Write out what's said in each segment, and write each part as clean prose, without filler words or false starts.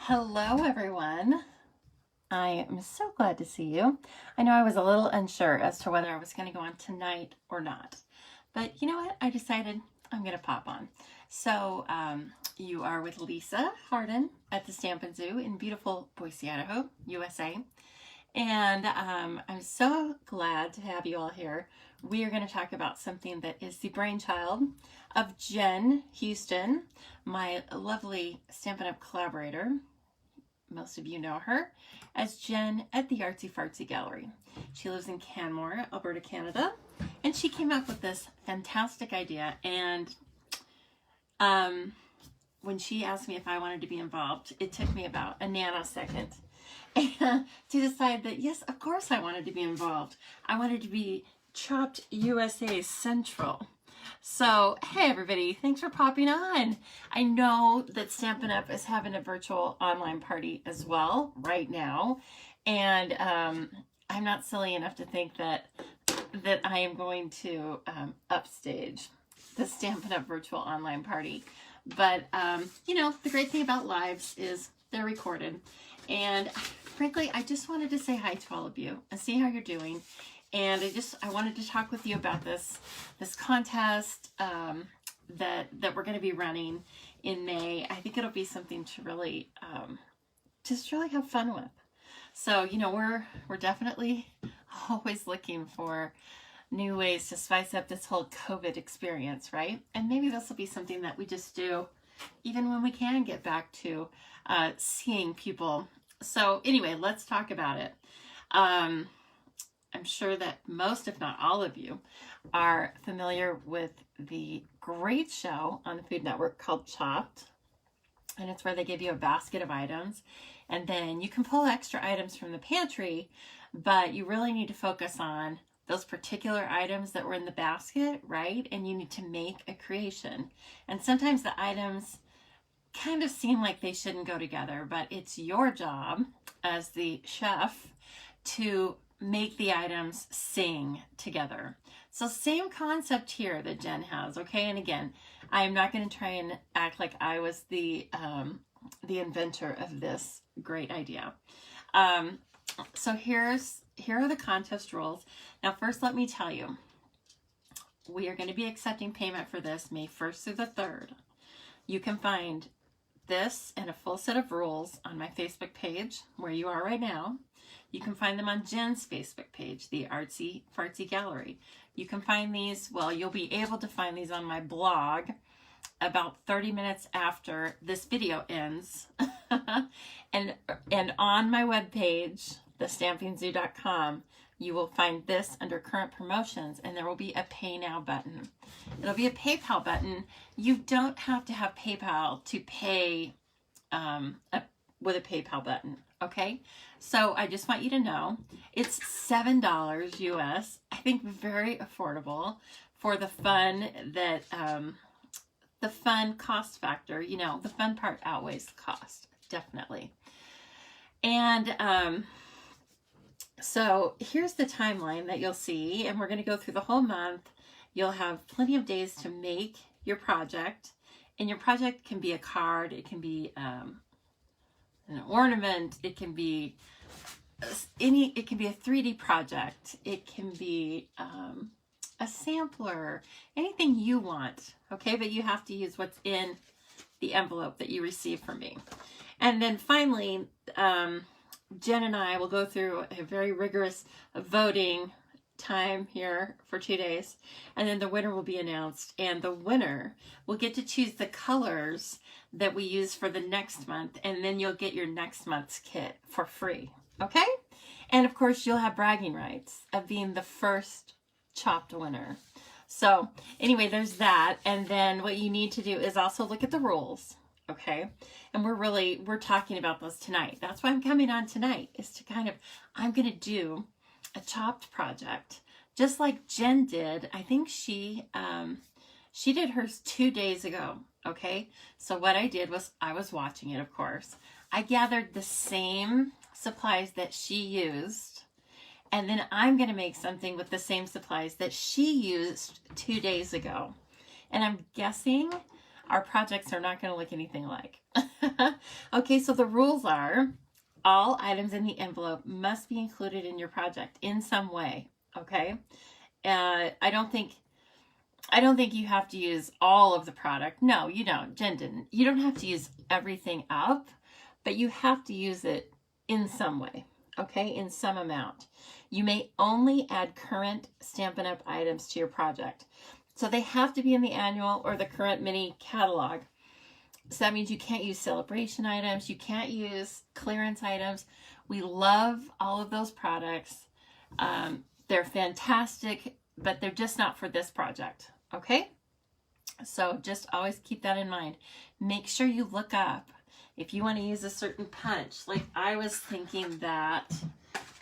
Hello, everyone. I am so glad to see you. I know I was a little unsure as to whether I was going to go on tonight or not, but you know what? I decided I'm going to pop on. So, you are with Lisa Harden at the Stampin' Zoo in beautiful Boise, Idaho, USA. And I'm so glad to have you all here. We are going to talk about something that is the brainchild of Jen Houston, my lovely Stampin' Up! Collaborator. Most of you know her as Jen at the Artsy Fartsy Gallery. She lives in Canmore, Alberta, Canada, and she came up with this fantastic idea. And when she asked me if I wanted to be involved, it took me about a nanosecond to decide that yes, of course I wanted to be involved. I wanted to be Chopped USA Central. So, hey everybody, thanks for popping on. I know that Stampin' Up! Is having a virtual online party as well right now. And I'm not silly enough to think that I am going to upstage the Stampin' Up! Virtual online party. But, you know, the great thing about lives is they're recorded. And frankly, I just wanted to say hi to all of you and see how you're doing. And I wanted to talk with you about this contest that we're going to be running in May. I think it'll be something to really just really have fun with. So, you know, we're definitely always looking for new ways to spice up this whole COVID experience, right? And maybe this will be something that we just do even when we can get back to seeing people. So anyway, let's talk about it. I'm sure that most, if not all of you, are familiar with the great show on the Food Network called Chopped. And it's where they give you a basket of items. And then you can pull extra items from the pantry, but you really need to focus on those particular items that were in the basket, right? And you need to make a creation. And sometimes the items kind of seem like they shouldn't go together, but it's your job as the chef to make the items sing together. So same concept here that Jen has, okay? And again, I'm not going to try and act like I was the inventor of this great idea. So here are the contest rules. Now, first, let me tell you, we are going to be accepting payment for this May 1st through the 3rd. You can find this and a full set of rules on my Facebook page, where you are right now. You can find them on Jen's Facebook page, the Artsy Fartsy Gallery. You can find these, well, you'll be able to find these on my blog about 30 minutes after this video ends. and on my webpage, thestampingzoo.com, you will find this under current promotions, and there will be a pay now button. It'll be a PayPal button. You don't have to have PayPal to pay with a PayPal button, okay? So I just want you to know it's $7 US. I think very affordable for the fun that the fun cost factor. You know, the fun part outweighs the cost, definitely. And so here's the timeline that you'll see, and we're going to go through the whole month. You'll have plenty of days to make your project, and your project can be a card, it can be an ornament, it can be it can be a 3D project, it can be a sampler, anything you want, okay? But you have to use what's in the envelope that you receive from me. And then finally, Jen and I will go through a very rigorous voting time here for 2 days, and then the winner will be announced, and the winner will get to choose the colors that we use for the next month, and then you'll get your next month's kit for free, okay? And of course, you'll have bragging rights of being the first Chopped winner. So anyway, there's that. And then what you need to do is also look at the rules, okay? And we're talking about those tonight. That's why I'm coming on tonight, is to I'm going to do a Chopped project just like Jen did. I think she did hers 2 days ago, okay? So what I did was, I was watching it, of course. I gathered the same supplies that she used, and then I'm going to make something with the same supplies that she used 2 days ago. And I'm guessing our projects are not going to look anything like. Okay, so the rules are all items in the envelope must be included in your project in some way. Okay, I don't think you have to use all of the product. No, you don't. Jen didn't. You don't have to use everything up, but you have to use it in some way. Okay, in some amount. You may only add current Stampin' Up! Items to your project. So they have to be in the annual or the current mini catalog. So that means you can't use celebration items. You can't use clearance items. We love all of those products. They're fantastic, but they're just not for this project. Okay? So just always keep that in mind. Make sure you look up if you want to use a certain punch. Like I was thinking that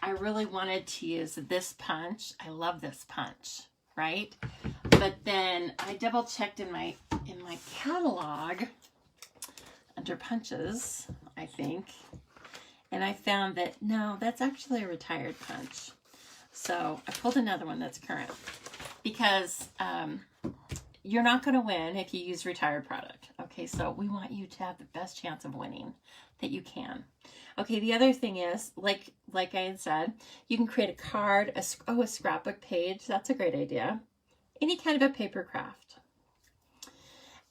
I really wanted to use this punch. I love this punch, right? But then I double checked in my catalog under punches, I think, and I found that no, that's actually a retired punch. So I pulled another one that's current because you're not going to win if you use retired product. Okay, so we want you to have the best chance of winning that you can. Okay, the other thing is, like I had said, you can create a card, a scrapbook page. That's a great idea. Any kind of a paper craft.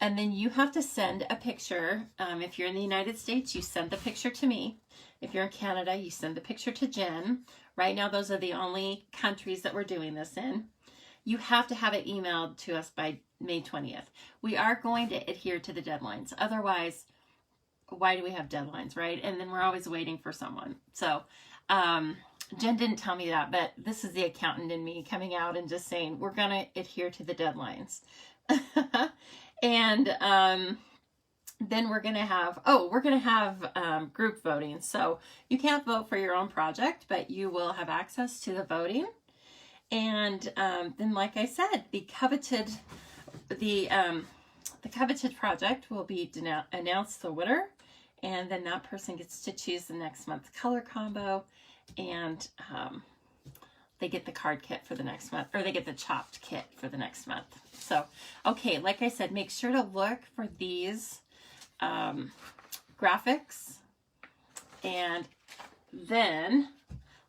And then you have to send a picture. If you're in the United States, you send the picture to me. If you're in Canada, you send the picture to Jen. Right now, those are the only countries that we're doing this in. You have to have it emailed to us by May 20th. We are going to adhere to the deadlines. Otherwise, why do we have deadlines, right? And then we're always waiting for someone. So Jen didn't tell me that, but this is the accountant in me coming out and just saying, we're going to adhere to the deadlines. And then we're going to have, group voting. So you can't vote for your own project, but you will have access to the voting. And then, like I said, the coveted project will be announced the winner, and then that person gets to choose the next month's color combo, and they get the card kit for the next month, or they get the chopped kit for the next month. So, okay, like I said, make sure to look for these graphics, and then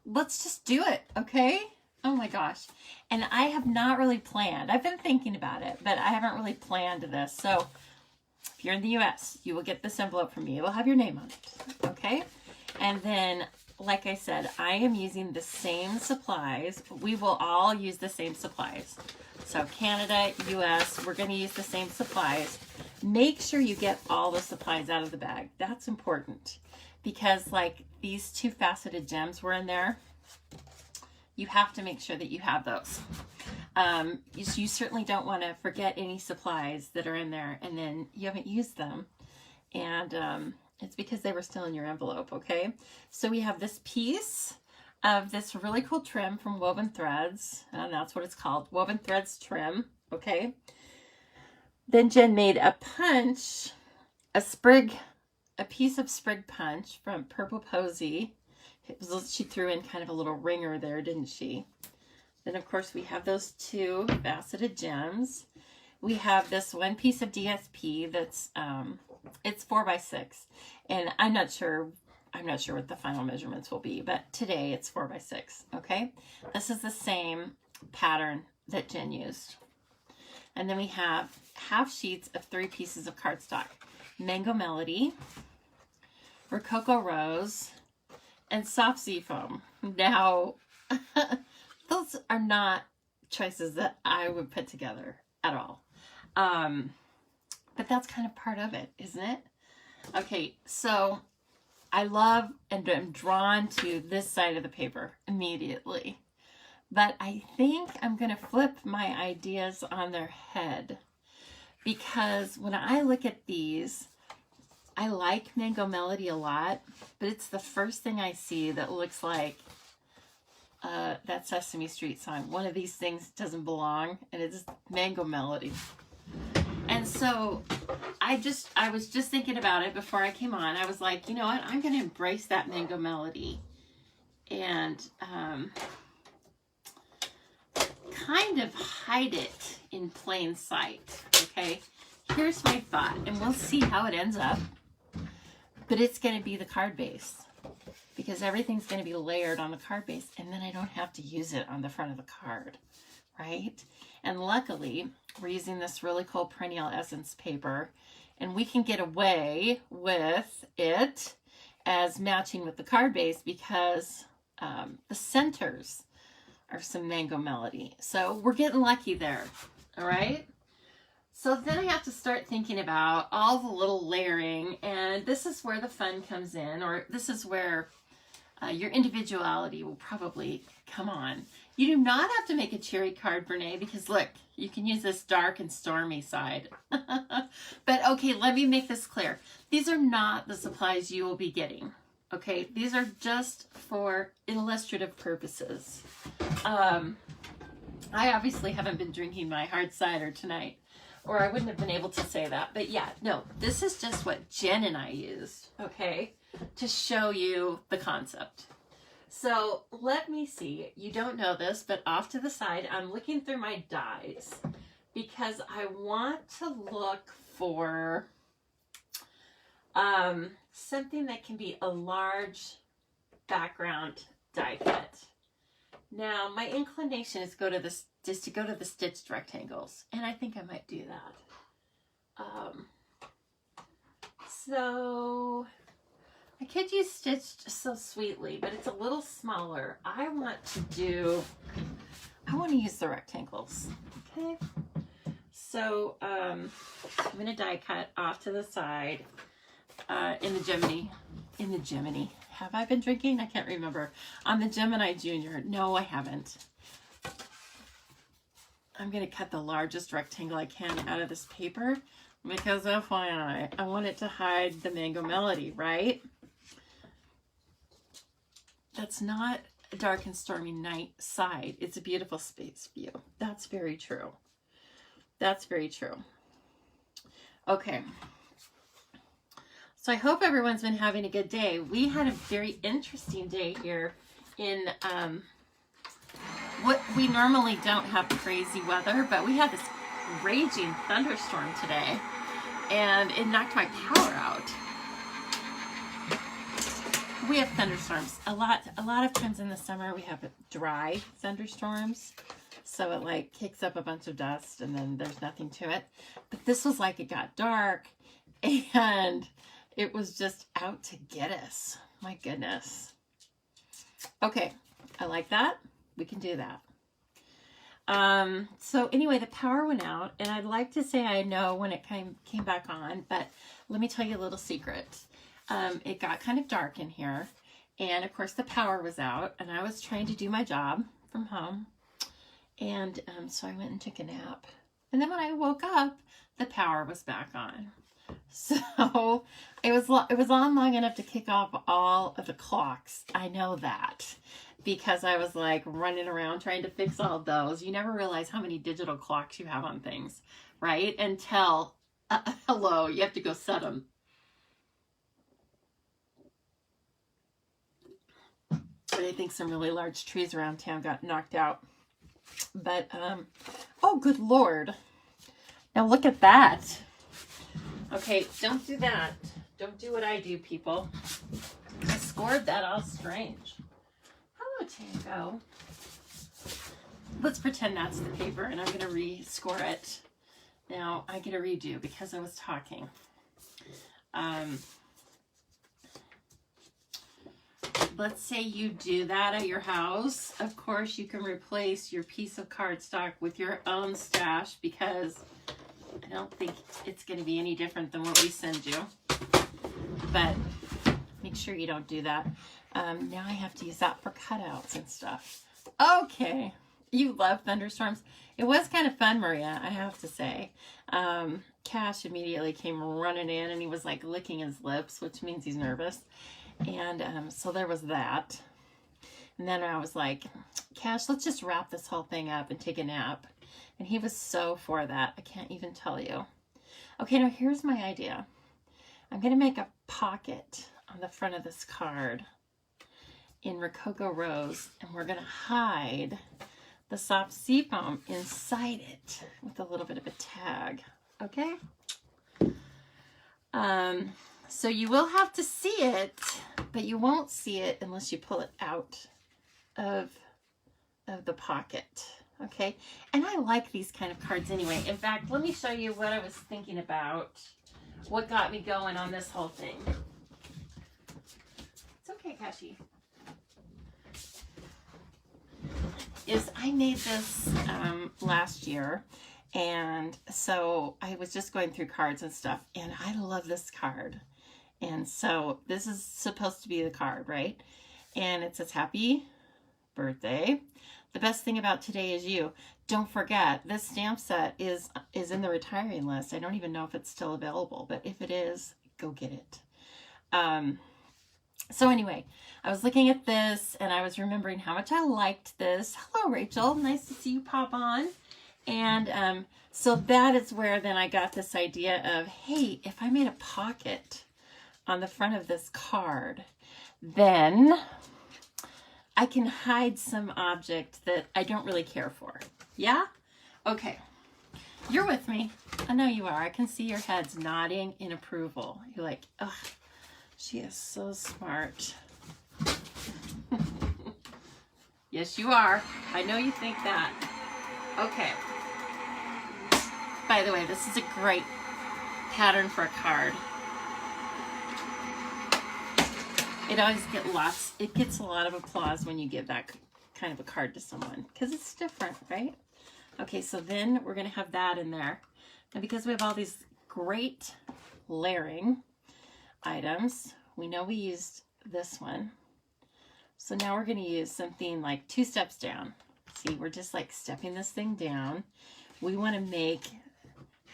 let's just do it, okay? Oh my gosh. And I have not really planned. I've been thinking about it, but I haven't really planned this. So if you're in the US, you will get this envelope from me. It will have your name on it, okay? And then, like I said, I am using the same supplies. We will all use the same supplies. So Canada, US, we're going to use the same supplies. Make sure you get all the supplies out of the bag. That's important because like these two faceted gems were in there. You have to make sure that you have those. You certainly don't want to forget any supplies that are in there and then you haven't used them. And it's because they were still in your envelope, okay? So we have this piece of this really cool trim from Woven Threads, and that's what it's called, Woven Threads trim, okay? Then Jen made a punch, a piece of sprig punch from Purple Posy. She threw in kind of a little ringer there, didn't she? Then, of course, we have those two faceted gems. We have this one piece of DSP that's, it's 4x6. And I'm not sure what the final measurements will be, but today it's 4x6, okay? This is the same pattern that Jen used. And then we have half sheets of 3 pieces of cardstock. Mango Melody, Rococo Rose, and Soft Seafoam. Now, those are not choices that I would put together at all. But that's kind of part of it, isn't it? Okay, so I love and I'm drawn to this side of the paper immediately. But I think I'm going to flip my ideas on their head. Because when I look at these, I like Mango Melody a lot, but it's the first thing I see that looks like that Sesame Street song. One of these things doesn't belong, and it's Mango Melody. And so I was just thinking about it before I came on. I was like, you know what? I'm going to embrace that Mango Melody and kind of hide it in plain sight. Okay, here's my thought, and we'll see how it ends up, but it's going to be the card base because everything's going to be layered on the card base, and then I don't have to use it on the front of the card, right? And luckily, we're using this really cool Perennial Essence paper, and we can get away with it as matching with the card base because the centers are some Mango Melody. So we're getting lucky there, all right? So then I have to start thinking about all the little layering, and this is where the fun comes in, or this is where your individuality will probably come on. You do not have to make a cherry card, Brene, because look, you can use this dark and stormy side. But okay, let me make this clear. These are not the supplies you will be getting. Okay, these are just for illustrative purposes. I obviously haven't been drinking my hard cider tonight, or I wouldn't have been able to say that. But yeah, no, this is just what Jen and I used, okay, to show you the concept. So let me see. You don't know this, but off to the side, I'm looking through my dies because I want to look for something that can be a large background die cut. Now, my inclination is to go to the stitched rectangles, and I think I might do that. So I could use stitched so sweetly, but it's a little smaller. I want to use the rectangles. Okay. So I'm going to die cut off to the side in the Gemini. Have I been drinking? I can't remember. On the Gemini Junior. No, I haven't. I'm going to cut the largest rectangle I can out of this paper because FYI, I want it to hide the Mango Melody, right? That's not a dark and stormy night side. It's a beautiful space view. That's very true. That's very true. Okay. So I hope everyone's been having a good day. We had a very interesting day here in what we normally don't have crazy weather, but we had this raging thunderstorm today, and it knocked my power out. We have thunderstorms a lot of times in the summer. We have dry thunderstorms, so it like kicks up a bunch of dust and then there's nothing to it. But this was like it got dark and it was just out to get us. My goodness. Okay, I like that. We can do that. So anyway, the power went out, and I'd like to say I know when it came back on, but let me tell you a little secret. It got kind of dark in here, and of course the power was out, and I was trying to do my job from home, and so I went and took a nap. And then when I woke up, the power was back on. So it was on long enough to kick off all of the clocks. I know that because I was like running around trying to fix all of those. You never realize how many digital clocks you have on things, right? Until, hello, you have to go set them. But I think some really large trees around town got knocked out. But, oh, good Lord. Now look at that. Okay, don't do that. Don't do what I do, people. I scored that all strange. Hello, Tango. Let's pretend that's the paper, and I'm going to re-score it. Now, I get a redo because I was talking. Let's say you do that at your house. Of course, you can replace your piece of cardstock with your own stash because I don't think it's going to be any different than what we send you. But make sure you don't do that. Now I have to use that for cutouts and stuff. Okay. You love thunderstorms. It was kind of fun, Maria, I have to say. Cash immediately came running in, and he was like licking his lips, which means he's nervous. And so there was that. And then I was like, Cash, let's just wrap this whole thing up and take a nap. And he was so for that. I can't even tell you. Okay, now here's my idea. I'm going to make a pocket on the front of this card in Rococo Rose, and we're going to hide the soft seafoam inside it with a little bit of a tag. Okay? So you will have to see it, but you won't see it unless you pull it out of the pocket. Okay, and I like these kind of cards anyway. In fact, let me show you what I was thinking about, what got me going on this whole thing. It's okay, Kashi. Is I made this last year, and so I was just going through cards and stuff, and I love this card. And so this is supposed to be the card, right? And it says, happy birthday. The best thing about today is you. Don't forget, this stamp set is in the retiring list. I don't even know if it's still available, but if it is, go get it. So anyway, I was looking at this and I was remembering how much I liked this. Hello, Rachel. Nice to see you pop on. And so that is where then I got this idea of, hey, if I made a pocket on the front of this card, then I can hide some object that I don't really care for. Yeah? Okay. You're with me. I know you are. I can see your heads nodding in approval. You're like, ugh, she is so smart. Yes, you are. I know you think that. Okay. By the way, this is a great pattern for a card. It gets a lot of applause when you give that kind of a card to someone because it's different, right? Okay, so then we're going to have that in there. And because we have all these great layering items, we know we used this one. So now we're going to use something like 2 steps down. See, we're just like stepping this thing down. We want to make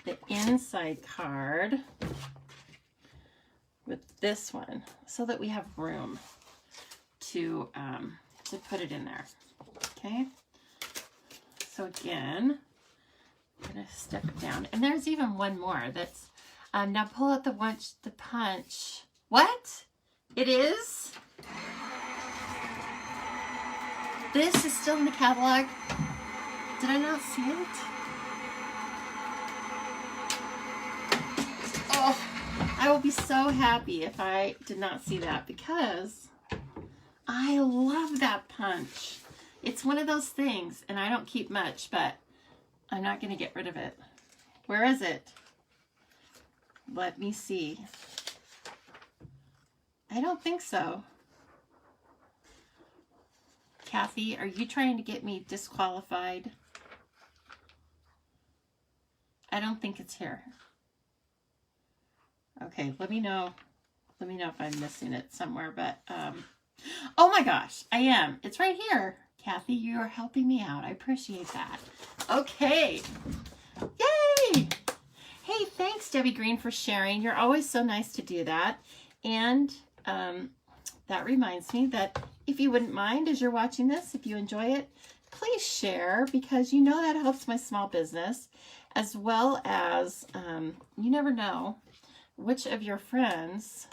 the inside card with this one so that we have room to put it in there. Okay, so again, I'm gonna step it down, and there's even one more that's now pull out the punch. What? It is? This is still in the catalog? Did I not see it? Oh, I will be so happy if I did not see that because I love that punch. It's one of those things, and I don't keep much, but I'm not going to get rid of it. Where is it? Let me see. I don't think so. Kathy, are you trying to get me disqualified? I don't think it's here. Okay, let me know. Let me know if I'm missing it somewhere, but oh my gosh, I am. It's right here. Kathy, you are helping me out. I appreciate that. Okay. Yay! Hey, thanks, Debbie Green, for sharing. You're always so nice to do that. And that reminds me that if you wouldn't mind, as you're watching this, if you enjoy it, please share, because you know that helps my small business, as well as you never know which of your friends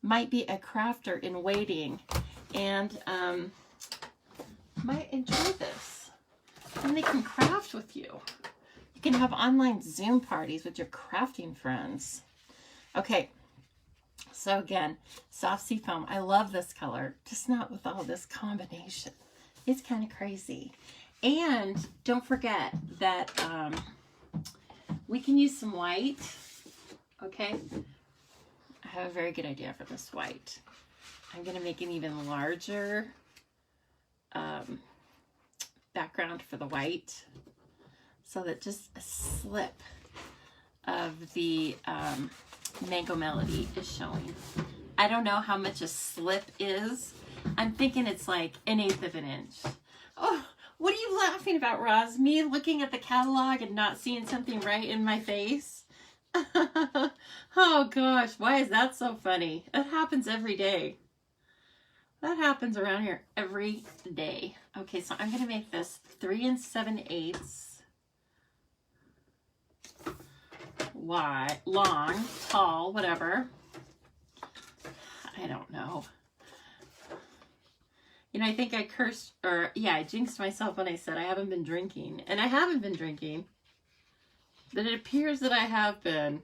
might be a crafter in waiting and might enjoy this. And they can craft with you. You can have online Zoom parties with your crafting friends. Okay, so again, soft sea foam. I love this color, just not with all this combination. It's kind of crazy. And don't forget that we can use some white. Okay, I have a very good idea for this white. I'm going to make an even larger background for the white so that just a slip of the Mango Melody is showing. I don't know how much a slip is. I'm thinking it's like 1/8 of an inch. Oh, what are you laughing about, Roz? Me looking at the catalog and not seeing something right in my face? Oh gosh, why is that so funny? That happens every day. That happens around here every day. Okay, so I'm going to make this 3 7/8 wide, long, tall, whatever. I don't know. You know, I think I cursed, or yeah, I jinxed myself when I said I haven't been drinking. And I haven't been drinking. But it appears that I have been.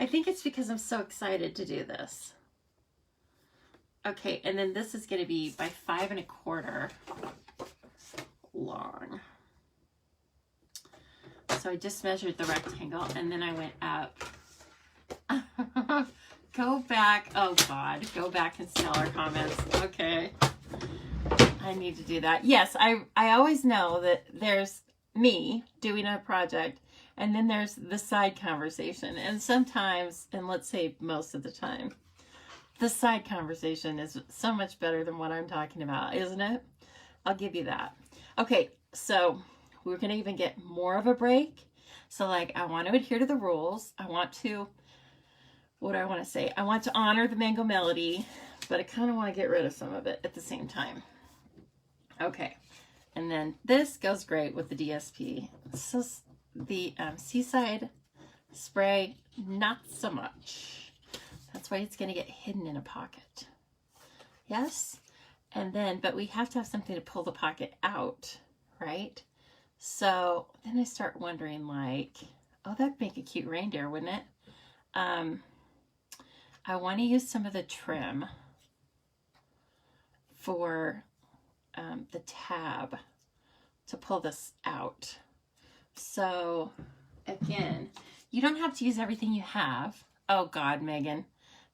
I think it's because I'm so excited to do this. Okay, and then this is going to be by 5 1/4 long. So I just measured the rectangle and then I went up. Go back. Oh God, go back and see all our comments. Okay. I need to do that. Yes, I always know that there's me doing a project and then there's the side conversation. And sometimes, and let's say most of the time, the side conversation is so much better than what I'm talking about, isn't it? I'll give you that. Okay, so we're going to even get more of a break. So like, I want to adhere to the rules. I want to, what do I want to say? I want to honor the Mango Melody, but I kind of want to get rid of some of it at the same time. Okay, and then this goes great with the DSP. This is the Seaside spray, not so much. That's why it's going to get hidden in a pocket. Yes? And then, but we have to have something to pull the pocket out, right? So then I start wondering like, oh, that'd make a cute reindeer, wouldn't it? I want to use some of the trim for the tab to pull this out. So again, you don't have to use everything you have. Oh God, Megan,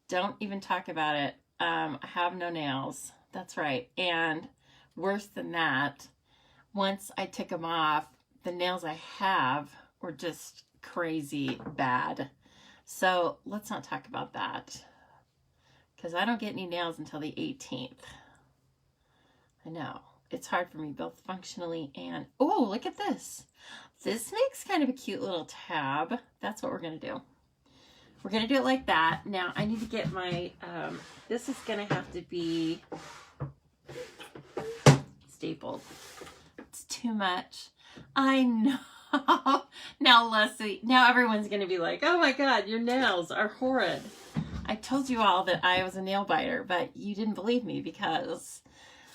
don't even talk about it. I have no nails. That's right. And worse than that, once I took them off, the nails I have were just crazy bad. So let's not talk about that because I don't get any nails until the 18th. I know. It's hard for me both functionally and... Oh, look at this. This makes kind of a cute little tab. That's what we're going to do. We're going to do it like that. Now, I need to get my... this is going to have to be stapled. It's too much. I know. Now, Leslie, now everyone's going to be like, oh my God, your nails are horrid. I told you all that I was a nail biter, but you didn't believe me because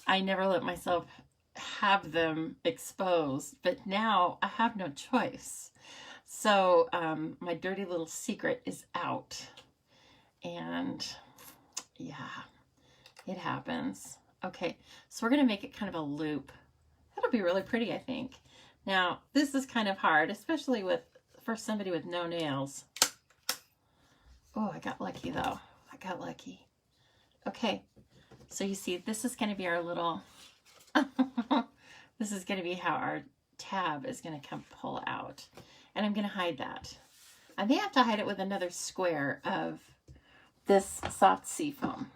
I never let myself have them exposed. But now I have no choice. So my dirty little secret is out. And yeah, it happens. Okay, so we're going to make it kind of a loop. That'll be really pretty, I think. Now, this is kind of hard, especially for somebody with no nails. Oh, I got lucky though. I got lucky. Okay, so you see, this is going to be our little, this is going to be how our tab is going to come pull out. And I'm going to hide that. I may have to hide it with another square of this soft seafoam.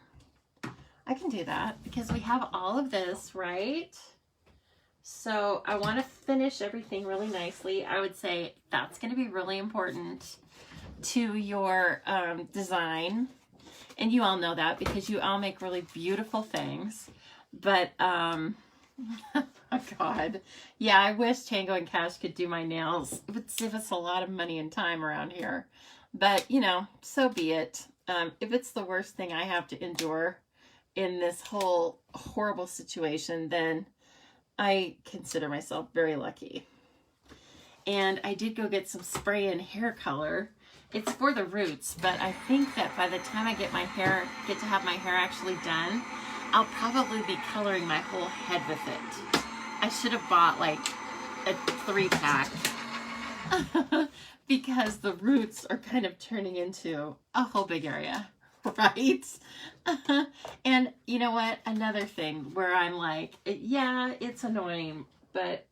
I can do that because we have all of this, right? So I want to finish everything really nicely. I would say that's going to be really important to your design. And you all know that because you all make really beautiful things. But, oh God. Yeah, I wish Tango and Cash could do my nails. It would save us a lot of money and time around here. But, you know, so be it. If it's the worst thing I have to endure in this whole horrible situation, then I consider myself very lucky. And I did go get some spray and hair color. It's for the roots, but I think that by the time I get to have my hair actually done, I'll probably be coloring my whole head with it. I should have bought like a 3-pack because the roots are kind of turning into a whole big area, right? And you know what? Another thing where I'm like, yeah, it's annoying, but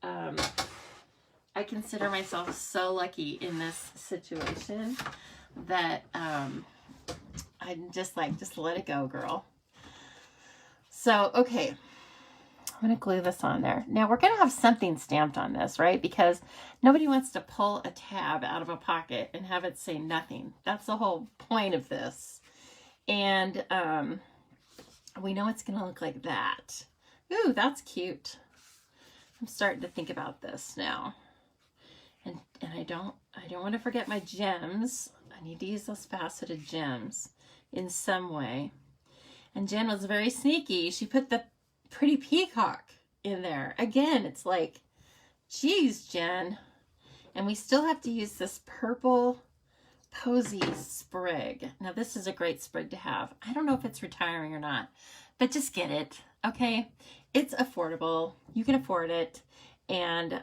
I consider myself so lucky in this situation that I'm just like, just let it go, girl. So, okay, I'm going to glue this on there. Now, we're going to have something stamped on this, right? Because nobody wants to pull a tab out of a pocket and have it say nothing. That's the whole point of this. And we know it's going to look like that. Ooh, that's cute. I'm starting to think about this now. And I don't want to forget my gems. I need to use those faceted gems in some way. And Jen was very sneaky. She put the pretty peacock in there. Again, it's like, geez, Jen. And we still have to use this purple Posy sprig. Now this is a great sprig to have. I don't know if it's retiring or not, but just get it, okay? It's affordable. You can afford it, and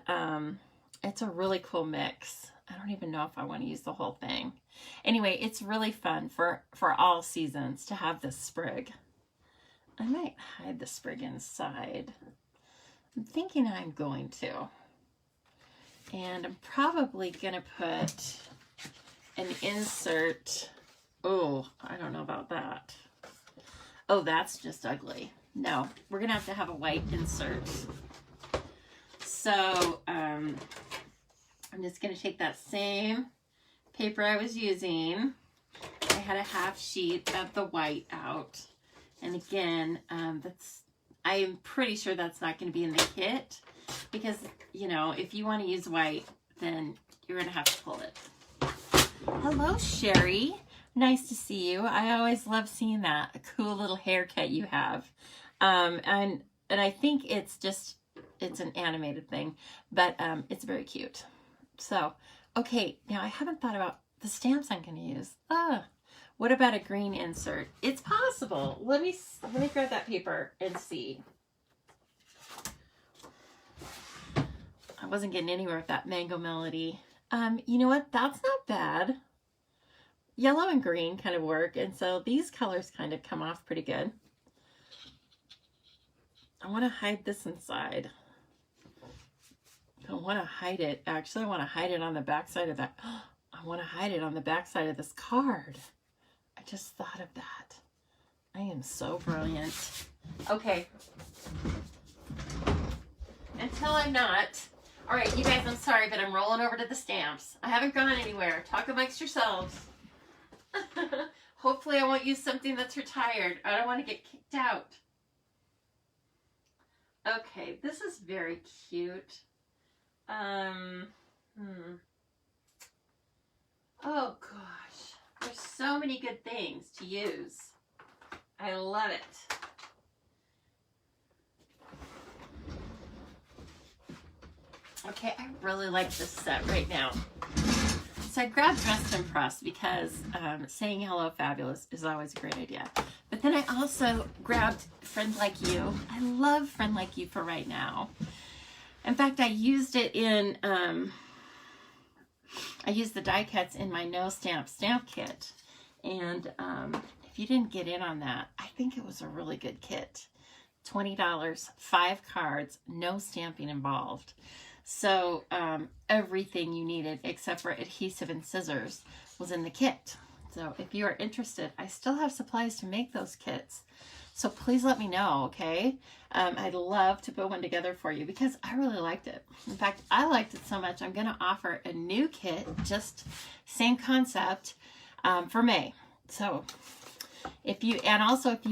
it's a really cool mix. I don't even know if I want to use the whole thing. Anyway, it's really fun for all seasons to have this sprig. I might hide the sprig inside. I'm thinking I'm going to. And I'm probably going to put an insert. Oh, I don't know about that. Oh, that's just ugly. No, we're going to have a white insert. So I'm just going to take that same paper I was using. I had a half sheet of the white out. And again, I'm pretty sure that's not going to be in the kit, because, you know, if you want to use white, then you're going to have to pull it. Hello, Sherry. Nice to see you. I always love seeing that. A cool little haircut you have. And I think it's an animated thing, but it's very cute. So, okay, now I haven't thought about the stamps I'm going to use. What about a green insert? It's possible. Let me grab that paper and see. I wasn't getting anywhere with that Mango Melody. You know what? That's not bad. Yellow and green kind of work, and so these colors kind of come off pretty good. I want to hide this inside. I don't want to hide it. Actually, I want to hide it on the back side of that. I want to hide it on the back side of this card. I just thought of that. I am so brilliant. Okay. Until I'm not. All right, you guys, I'm sorry, but I'm rolling over to the stamps. I haven't gone anywhere. Talk amongst yourselves. Hopefully I won't use something that's retired. I don't want to get kicked out. Okay, this is very cute. Oh gosh, there's so many good things to use. I love it. Okay, I really like this set right now. So I grabbed Dressed and Pressed because saying hello fabulous is always a great idea. But then I also grabbed Friend Like You. I love Friend Like You for right now. In fact, I used it in, I used the die cuts in my No Stamp stamp kit. And if you didn't get in on that, I think it was a really good kit. $20, 5 cards, no stamping involved. So everything you needed except for adhesive and scissors was in the kit. So if you are interested, I still have supplies to make those kits. So please let me know, okay? I'd love to put one together for you because I really liked it. In fact, I liked it so much, I'm going to offer a new kit, just same concept, for May. So if you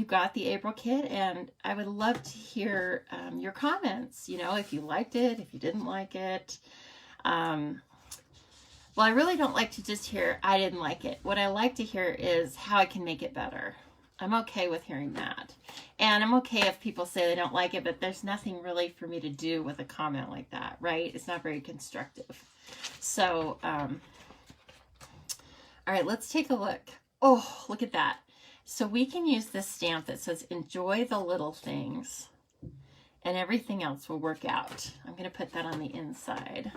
got the April kit, and I would love to hear your comments, you know, if you liked it, if you didn't like it. Well, I really don't like to just hear, I didn't like it. What I like to hear is how I can make it better. I'm okay with hearing that. And I'm okay if people say they don't like it, but there's nothing really for me to do with a comment like that, right? It's not very constructive. So, all right, let's take a look. Oh, look at that. So we can use this stamp that says, enjoy the little things, and everything else will work out. I'm going to put that on the inside.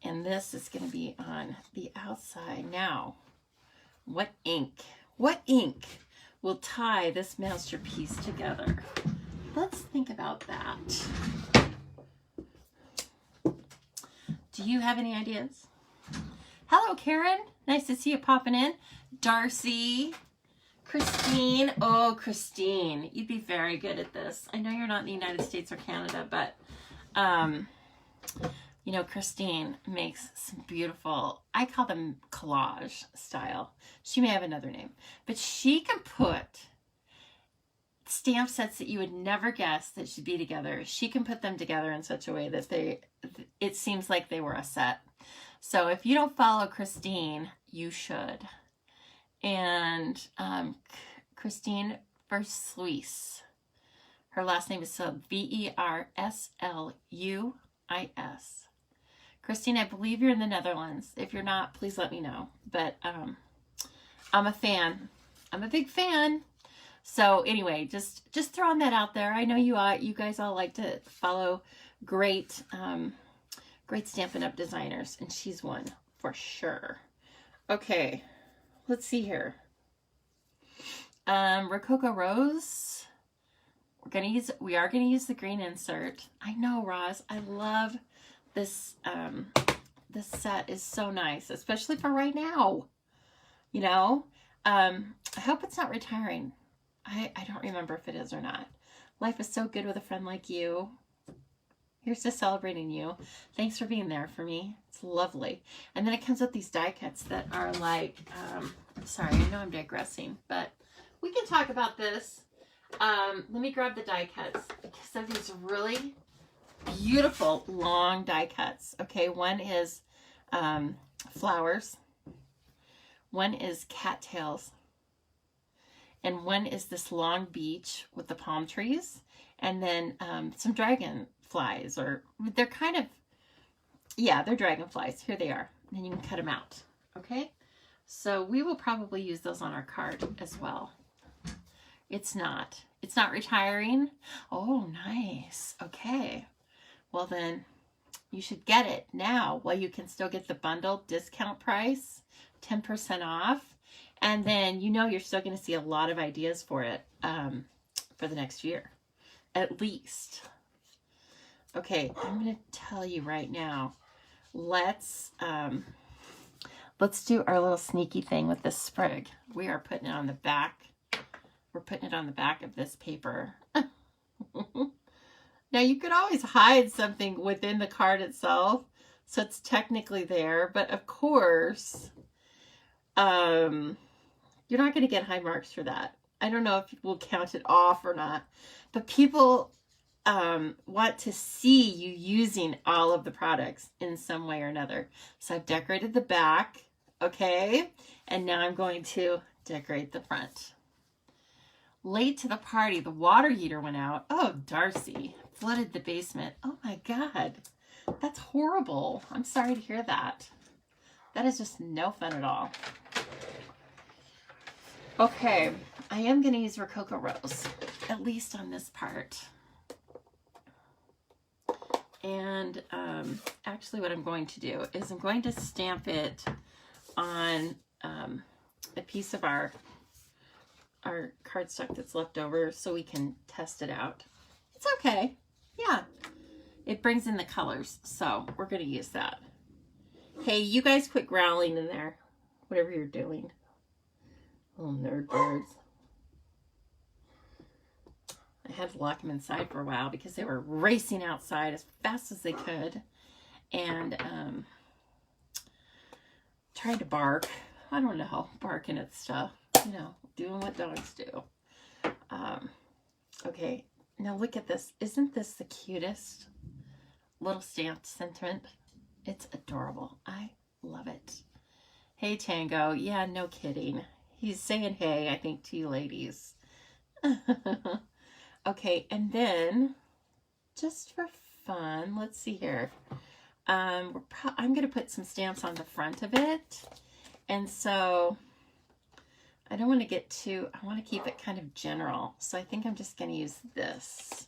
And this is going to be on the outside. Now, what ink will tie this masterpiece together? Let's think about that. Do you have any ideas? Hello, Karen. Nice to see you popping in. Darcy, Christine. Oh, Christine, you'd be very good at this. I know you're not in the United States or Canada, but you know, Christine makes some beautiful, I call them collage style. She may have another name, but she can put stamp sets that you would never guess that should be together. She can put them together in such a way that it seems like they were a set. So if you don't follow Christine, you should. And Christine Versluis. Her last name is spelled Versluis. Christine, I believe you're in the Netherlands. If you're not, please let me know. But I'm a fan. I'm a big fan. So anyway, just throwing that out there. I know you guys all like to follow great Stampin' Up! Designers, and she's one for sure. Okay, let's see here. Rococo Rose. We are gonna use the green insert. I know, Roz. I love this. This set is so nice, especially for right now. You know, I hope it's not retiring. I don't remember if it is or not. Life is so good with a friend like you. Here's to celebrating you. Thanks for being there for me. It's lovely. And then it comes with these die cuts that are like, sorry, I know I'm digressing, but we can talk about this. Let me grab the die cuts because they're these really beautiful long die cuts. Okay, one is flowers. One is cattails. And one is this long beach with the palm trees. And then some dragonflies, or they're kind of, yeah, they're dragonflies. Here they are. And you can cut them out. Okay? So we will probably use those on our card as well. It's not retiring. Oh, nice. Okay. Well then, you should get it now while you can still get the bundle discount price, 10% off. And then you know you're still going to see a lot of ideas for it for the next year, at least. Okay, I'm going to tell you right now. Let's do our little sneaky thing with this sprig. We are putting it on the back. We're putting it on the back of this paper. Now you could always hide something within the card itself, so it's technically there. But of course, you're not going to get high marks for that. I don't know if we'll count it off or not, but people want to see you using all of the products in some way or another. So I've decorated the back, okay? And now I'm going to decorate the front. Late to the party, the water heater went out. Oh, Darcy, flooded the basement. Oh my God, that's horrible. I'm sorry to hear that. That is just no fun at all. Okay, I am going to use Rococo Rose, at least on this part. And actually what I'm going to do is I'm going to stamp it on a piece of our cardstock that's left over so we can test it out. It's okay. Yeah. It brings in the colors, so we're going to use that. Hey, you guys quit growling in there, whatever you're doing. Little nerd birds. I had to lock them inside for a while because they were racing outside as fast as they could and trying to bark. I don't know, barking at stuff, you know, doing what dogs do. Okay, now look at this. Isn't this the cutest little stamped sentiment? It's adorable. I love it. Hey, Tango. Yeah, no kidding. He's saying hey, I think, to you ladies. Okay, and then just for fun, let's see here. I'm going to put some stamps on the front of it. And so I don't want to get too, I want to keep it kind of general. So I think I'm just going to use this.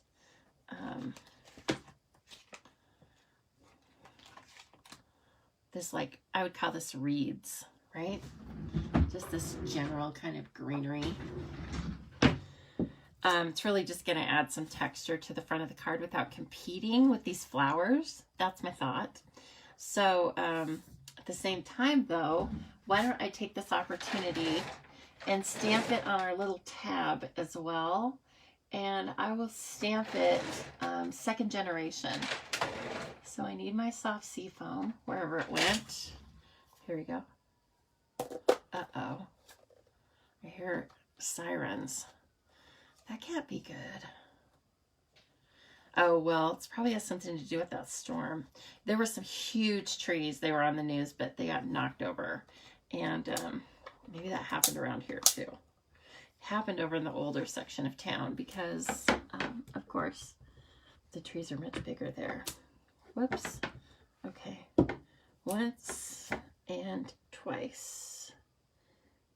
This, like, I would call this reeds, right? Just this general kind of greenery. It's really just going to add some texture to the front of the card without competing with these flowers. That's my thought. So at the same time, though, why don't I take this opportunity and stamp it on our little tab as well. And I will stamp it second generation. So I need my soft sea foam wherever it went. Here we go. Uh-oh. I hear sirens. That can't be good. Oh, well, it's probably has something to do with that storm. There were some huge trees. They were on the news, but they got knocked over. And maybe that happened around here, too. It happened over in the older section of town because, of course, the trees are much bigger there. Whoops. Okay, once and twice.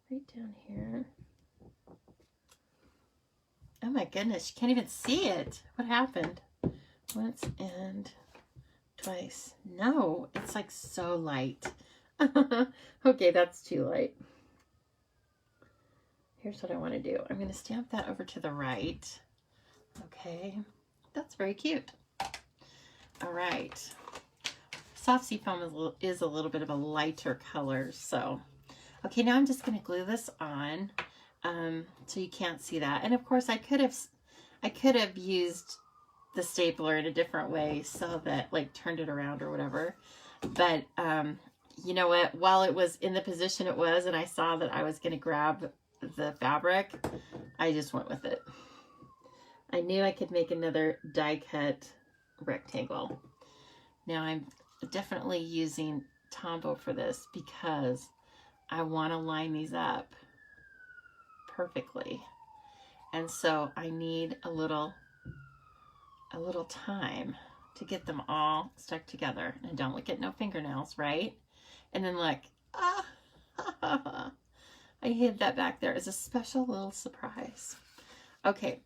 Right down here. Oh my goodness, you can't even see it. What happened? Once and twice. No, it's like so light. Okay, that's too light. Here's what I want to do. I'm going to stamp that over to the right. Okay, that's very cute. All right. Soft seafoam is a little bit of a lighter color, so. Okay, now I'm just going to glue this on so you can't see that. And of course, I could have used the stapler in a different way so that, like, turned it around or whatever. But you know what? While it was in the position it was and I saw that I was going to grab the fabric, I just went with it. I knew I could make another die cut rectangle. Now I'm definitely using Tombow for this because I want to line these up perfectly. And so I need a little time to get them all stuck together. And don't look at no fingernails, right? And then look, I hid that back there as a special little surprise. Okay,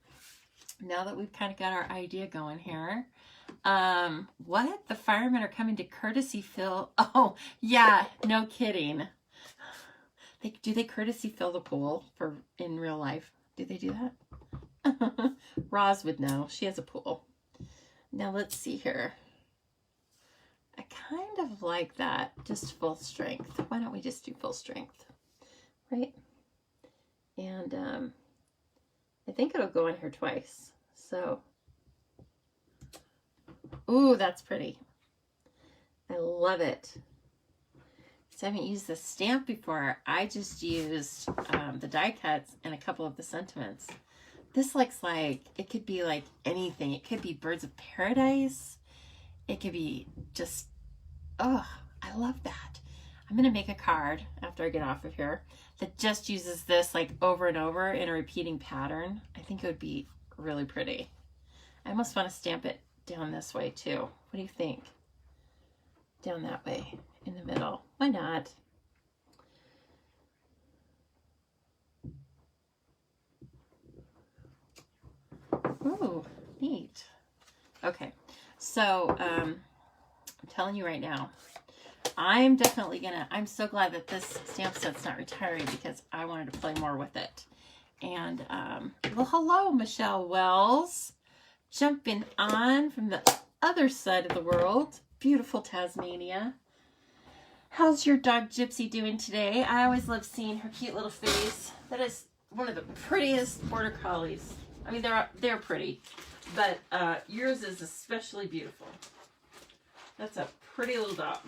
now that we've kind of got our idea going here, what? The firemen are coming to courtesy fill. Oh, yeah, no kidding. Do they courtesy fill the pool in real life? Do they do that? Roz would know. She has a pool. Now let's see here. I kind of like that, just full strength. Why don't we just do full strength, right? And I think it'll go in here twice. So, ooh, that's pretty. I love it. So I haven't used the stamp before. I just used the die cuts and a couple of the sentiments. This looks like, it could be like anything. It could be birds of paradise. It could be just, oh, I love that. I'm going to make a card after I get off of here that just uses this like over and over in a repeating pattern. I think it would be really pretty. I almost want to stamp it down this way too. What do you think? Down that way in the middle. Why not? Ooh, neat. Okay, so I'm telling you right now, I'm definitely gonna, I'm so glad that this stamp set's not retiring because I wanted to play more with it. And, well, hello, Michelle Wells, jumping on from the other side of the world. Beautiful Tasmania. How's your dog Gypsy doing today? I always love seeing her cute little face. That is one of the prettiest border collies. I mean, they're pretty, but yours is especially beautiful. That's a pretty little dog.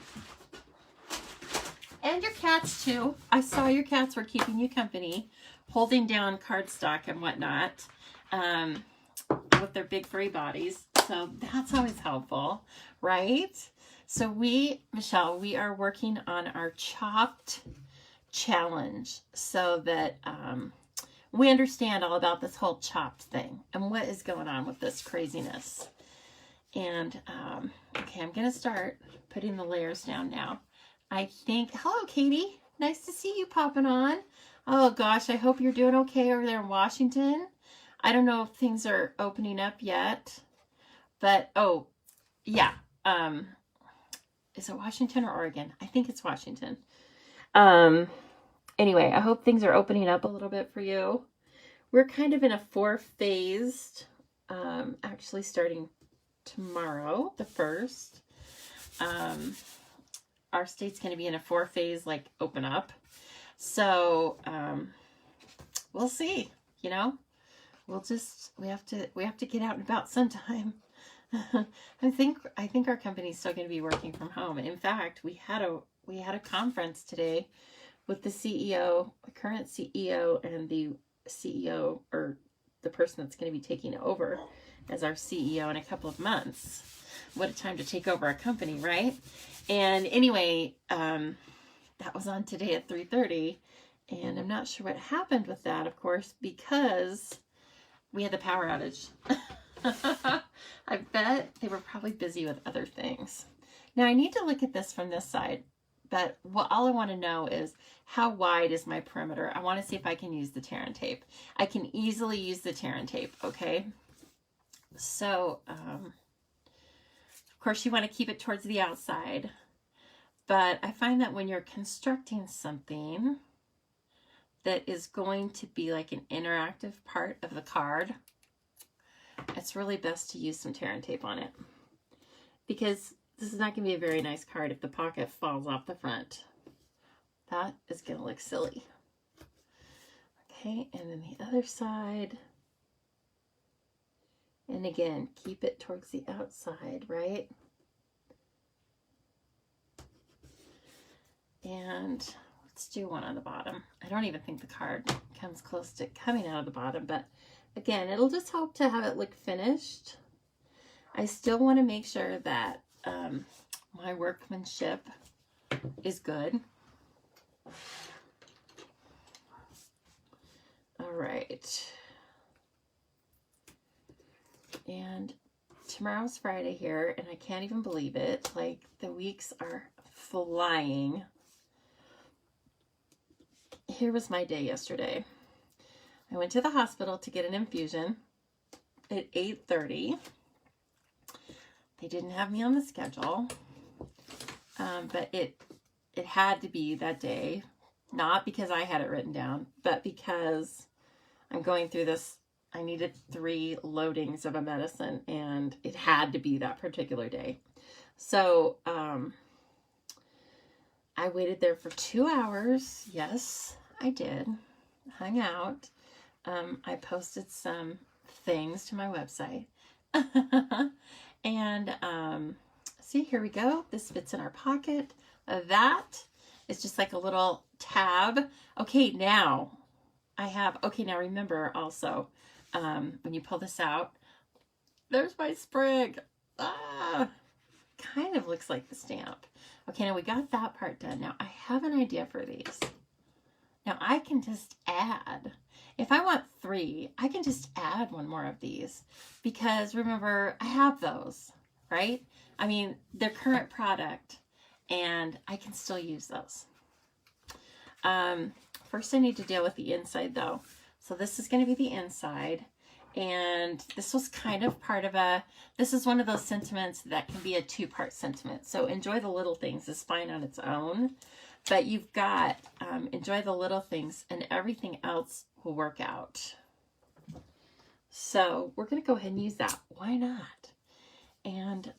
And your cats too. I saw your cats were keeping you company, holding down cardstock and whatnot with their big furry bodies. So that's always helpful, right? So Michelle, we are working on our Chopped challenge so that we understand all about this whole Chopped thing and what is going on with this craziness. And okay, I'm going to start putting the layers down now. I think, hello, Katie. Nice to see you popping on. Oh, gosh, I hope you're doing okay over there in Washington. I don't know if things are opening up yet, but, oh, yeah. Is it Washington or Oregon? I think it's Washington. Anyway, I hope things are opening up a little bit for you. We're kind of in a 4-phased, actually starting tomorrow, the 1st. Our state's going to be in a 4-phase, like, open up. So, we'll see, you know, we have to get out and about sometime. I think our company's still going to be working from home. In fact, we had a conference today with the CEO, the current CEO, and the CEO, or the person that's going to be taking over as our CEO in a couple of months. What a time to take over a company, right? And anyway, that was on today at 3:30, and I'm not sure what happened with that, of course, because we had the power outage. I bet they were probably busy with other things. Now I need to look at this from this side, but all I want to know is how wide is my perimeter. I want to see if I can use the tear and tape. I can easily use the tear and tape, okay? So, of course you want to keep it towards the outside, but I find that when you're constructing something that is going to be like an interactive part of the card, it's really best to use some tear and tape on it, because this is not going to be a very nice card if the pocket falls off the front. That is going to look silly. Okay, and then the other side. And again, keep it towards the outside, right? And let's do one on the bottom. I don't even think the card comes close to coming out of the bottom, but again, it'll just help to have it look finished. I still want to make sure that my workmanship is good. All right. And tomorrow's Friday here, and I can't even believe it. Like, the weeks are flying. Here was my day yesterday. I went to the hospital to get an infusion at 8:30. They didn't have me on the schedule, but it had to be that day. Not because I had it written down, but because I'm going through this. I needed 3 loadings of a medicine, and it had to be that particular day. So I waited there for 2 hours. Yes, I did. Hung out. I posted some things to my website. And see, here we go. This fits in our pocket. That is just like a little tab. Okay, now I have, okay, now remember also, when you pull this out, there's my sprig. Ah, kind of looks like the stamp. Okay, now we got that part done. Now I have an idea for these. Now I can just add, if I want 3, I can just add 1 more of these, because remember, I have those, right? I mean, they're current product, and I can still use those. First I need to deal with the inside though. So this is going to be the inside, and this was kind of part of this is one of those sentiments that can be a 2-part sentiment. So Enjoy the Little Things is fine on its own, but you've got Enjoy the Little Things, and everything else will work out. So we're going to go ahead and use that. Why not? And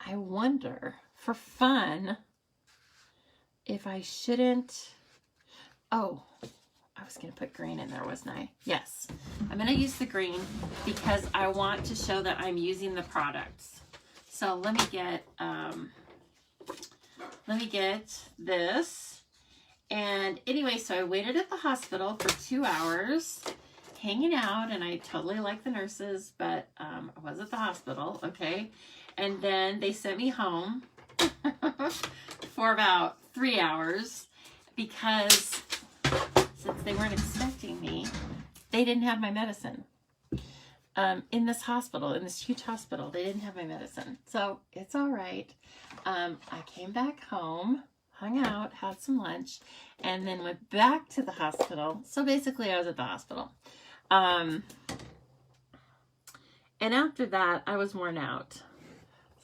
I wonder, for fun, if I shouldn't... Oh, I was going to put green in there, wasn't I? Yes. I'm going to use the green because I want to show that I'm using the products. So let me get this. And anyway, so I waited at the hospital for 2 hours, hanging out, and I totally like the nurses, but I was at the hospital, okay? And then they sent me home for about 3 hours because since they weren't expecting me, they didn't have my medicine. In this hospital, in this huge hospital, they didn't have my medicine. So it's all right. I came back home, hung out, had some lunch, and then went back to the hospital. So basically I was at the hospital. And after that, I was worn out.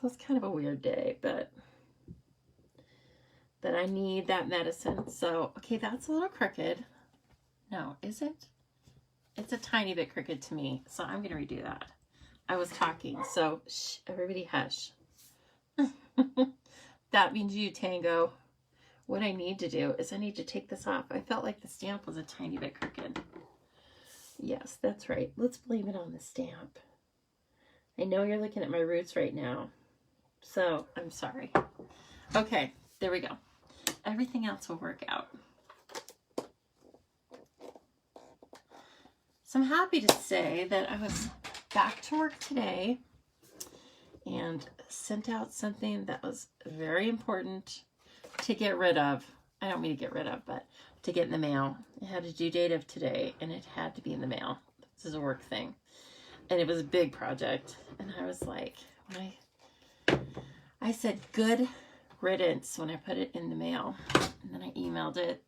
So it's kind of a weird day, but that I need that medicine. So, okay, that's a little crooked. No, is it? It's a tiny bit crooked to me, so I'm going to redo that. I was talking, so shh, everybody hush. That means you, Tango. What I need to do is I need to take this off. I felt like the stamp was a tiny bit crooked. Yes, that's right. Let's blame it on the stamp. I know you're looking at my roots right now, so I'm sorry. Okay, there we go. Everything else will work out. So I'm happy to say that I was back to work today and sent out something that was very important to get rid of. I don't mean to get rid of, but to get in the mail. It had a due date of today, and it had to be in the mail. This is a work thing. And it was a big project. And I was like, I said good riddance when I put it in the mail. And then I emailed it.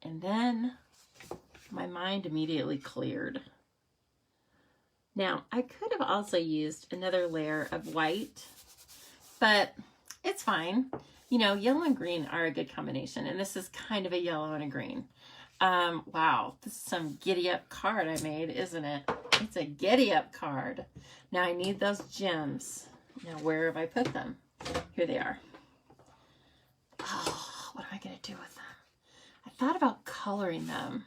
And then my mind immediately cleared. Now, I could have also used another layer of white, but it's fine. You know, yellow and green are a good combination, and this is kind of a yellow and a green. Wow, this is some giddy up card I made, isn't it? It's a giddy up card. Now I need those gems. Now where have I put them? Here they are. Oh, what am I going to do with them? I thought about coloring them.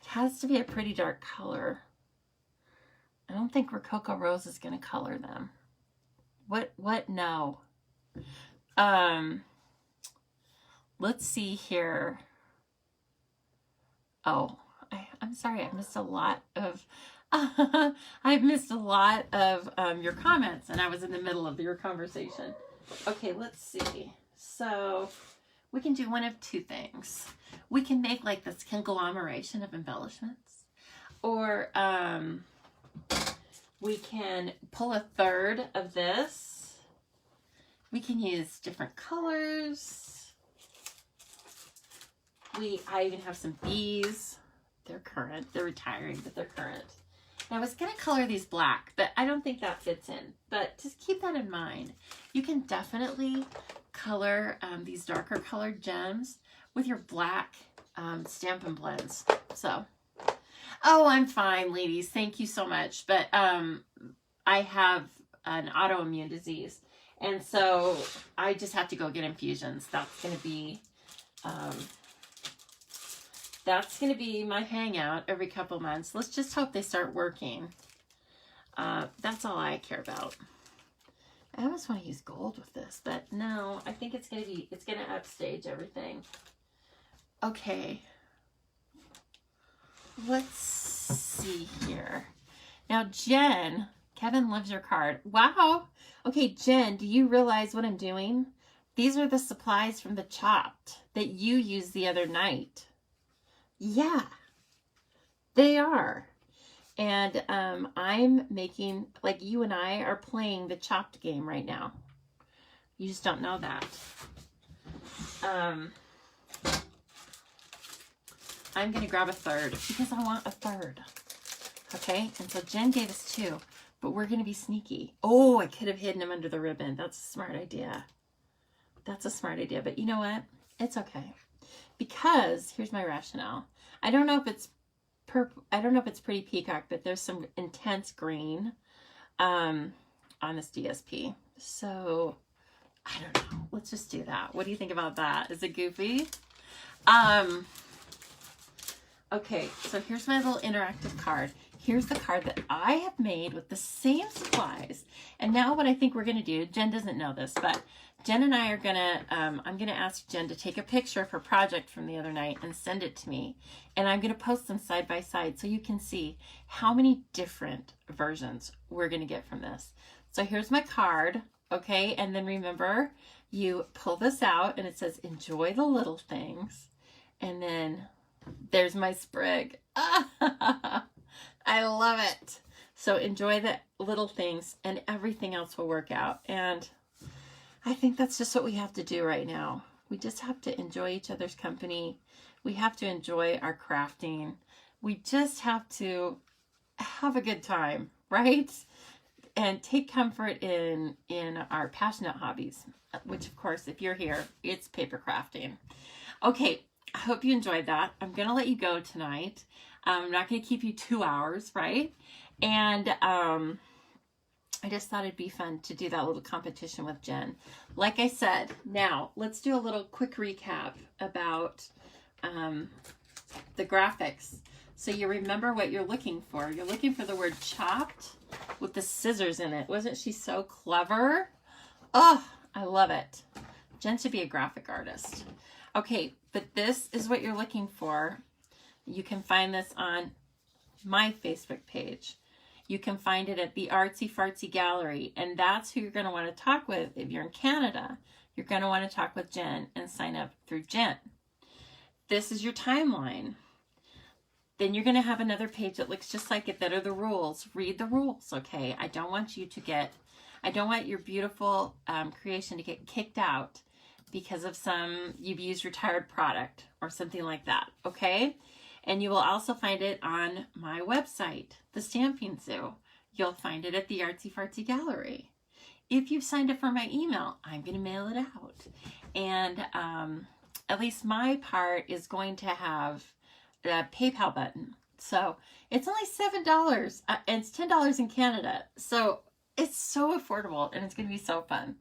It has to be a pretty dark color. I don't think Rococo Rose is going to color them. What? No. Let's see here. Oh, I'm sorry. I missed a lot of, I've missed a lot of your comments, and I was in the middle of your conversation. Okay, let's see. So we can do one of two things. We can make like this conglomeration of embellishments, or we can pull a third of this. We can use different colors. I even have some bees. They're current. They're retiring, but they're current. And I was going to color these black, but I don't think that fits in. But just keep that in mind. You can definitely color these darker colored gems with your black Stampin' Blends. So, oh, I'm fine, ladies. Thank you so much. But I have an autoimmune disease, and so I just have to go get infusions. That's going to be my hangout every couple months. Let's just hope they start working. That's all I care about. I almost want to use gold with this, but no, I think it's gonna upstage everything. Okay. Let's see here. Now, Jen, Kevin loves your card. Wow. Okay, Jen, do you realize what I'm doing? These are the supplies from the Chopped that you used the other night. Yeah, they are. And I'm making, like, you and I are playing the Chopped game right now. You just don't know that. I'm going to grab a third because I want a third. Okay, and so Jen gave us two, but we're going to be sneaky. Oh, I could have hidden them under the ribbon. That's a smart idea. That's a smart idea, but you know what? It's okay. Because here's my rationale. I don't know if it's Pretty Peacock, but there's some intense green on this DSP. So I don't know. Let's just do that. What do you think about that? Is it goofy? Okay, so here's my little interactive card. Here's the card that I have made with the same supplies. And now what I think we're going to do, Jen doesn't know this, but Jen and I are going to, I'm going to ask Jen to take a picture of her project from the other night and send it to me. And I'm going to post them side by side so you can see how many different versions we're going to get from this. So here's my card, okay? And then remember, you pull this out and it says, enjoy the little things. And then there's my sprig. I love it. So enjoy the little things and everything else will work out. And I think that's just what we have to do right now. We just have to enjoy each other's company. We have to enjoy our crafting. We just have to have a good time, right? And take comfort in our passionate hobbies, which of course, if you're here, it's paper crafting. Okay, I hope you enjoyed that. I'm going to let you go tonight. I'm not going to keep you 2 hours, right? And I just thought it'd be fun to do that little competition with Jen. Like I said, now let's do a little quick recap about the graphics. So you remember what you're looking for. You're looking for the word chopped with the scissors in it. Wasn't she so clever? Oh, I love it. Jen should be a graphic artist. Okay, but this is what you're looking for. You can find this on my Facebook page. You can find it at the Artsy Fartsy Gallery, and that's who you're going to want to talk with. If you're in Canada, you're going to want to talk with Jen and sign up through Jen. This is your timeline. Then you're going to have another page that looks just like it that are the rules. Read the rules, okay? I don't want you to get I don't want your beautiful creation to get kicked out because of you've used retired product or something like that, okay? And you will also find it on my website, The Stamping Zoo. You'll find it at the Artsy Fartsy Gallery. If you've signed up for my email, I'm going to mail it out. And at least my part is going to have a PayPal button. So it's only $7 and it's $10 in Canada. So it's so affordable and it's going to be so fun.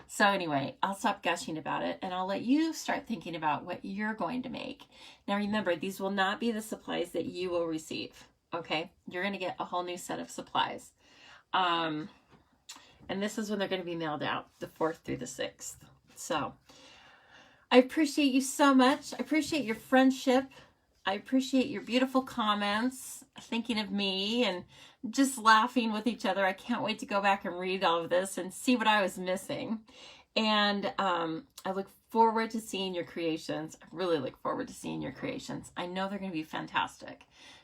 So anyway, I'll stop gushing about it and I'll let you start thinking about what you're going to make. Now remember, these will not be the supplies that you will receive, okay? You're going to get a whole new set of supplies. And this is when they're going to be mailed out, the 4th through the 6th. So I appreciate you so much. I appreciate your friendship. I appreciate your beautiful comments, thinking of me and just laughing with each other. I can't wait to go back and read all of this and see what I was missing. And I look forward to seeing your creations. I really look forward to seeing your creations. I know they're going to be fantastic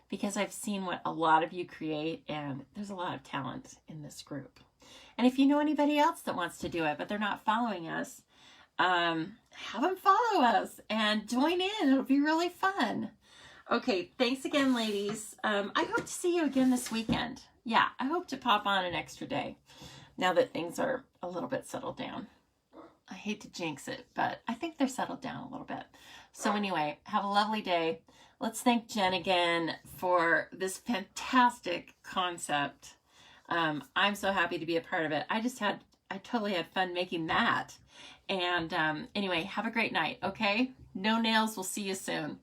because I've seen what a lot of you create, and there's a lot of talent in this group. And if you know anybody else that wants to do it, but they're not following us, have them follow us and join in. It'll be really fun. Okay, thanks again, ladies. I hope to see you again this weekend. Yeah, I hope to pop on an extra day now that things are a little bit settled down. I hate to jinx it, but I think they're settled down a little bit. So anyway, have a lovely day. Let's thank Jen again for this fantastic concept. I'm so happy to be a part of it. I totally had fun making that. And anyway, have a great night, okay? No nails. We'll see you soon.